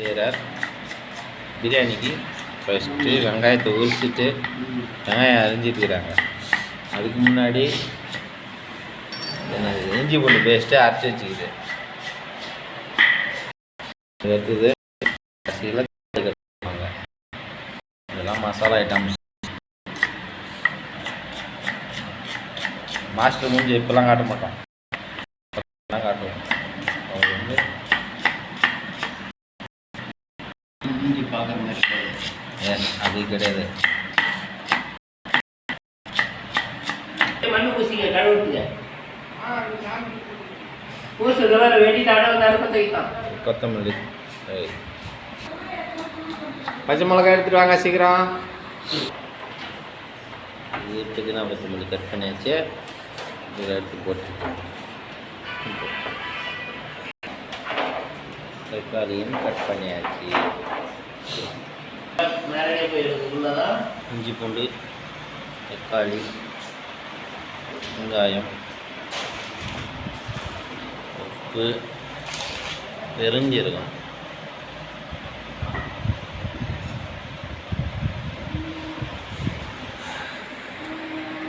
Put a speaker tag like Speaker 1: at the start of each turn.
Speaker 1: செய்கிறார். பிரியாணிக்கு ஃபஸ்ட்டு வெங்காயத்தை உரிச்சிட்டு வெங்காயம் அரிஞ்சிட்டுக்கிறாங்க. அதுக்கு முன்னாடி இஞ்சி பூண்டு பேஸ்ட்டு அரைச்சி வச்சுக்குது. அடுத்தது இதெல்லாம் மசாலா ஐட்டம்ஸ். மாஸ்டர் மூஞ்சி இப்போலாம் காட்ட மாட்டோம், காட்டுவோம். அவங்க வந்து மூஞ்சி பார்க்குற மாதிரி அது கிடையாது.
Speaker 2: மண்ணு பூசிக்க கழுவுட்டுங்க. பூசுறதுல வெட்டிட்டு அடை தைக்கலாம்.
Speaker 1: கொத்தமல்லி, பச்சை மிளகாய் எடுத்துட்டு வாங்க சீக்கிரம். புதினா கொத்தமல்லி கட் பண்ணியாச்சு. இதில் எடுத்து போட்டு தக்காளியும் கட் பண்ணியாச்சு. இஞ்சி பூண்டு, தக்காளி, வெங்காயம், உப்பு, பெருஞ்சீரகம்,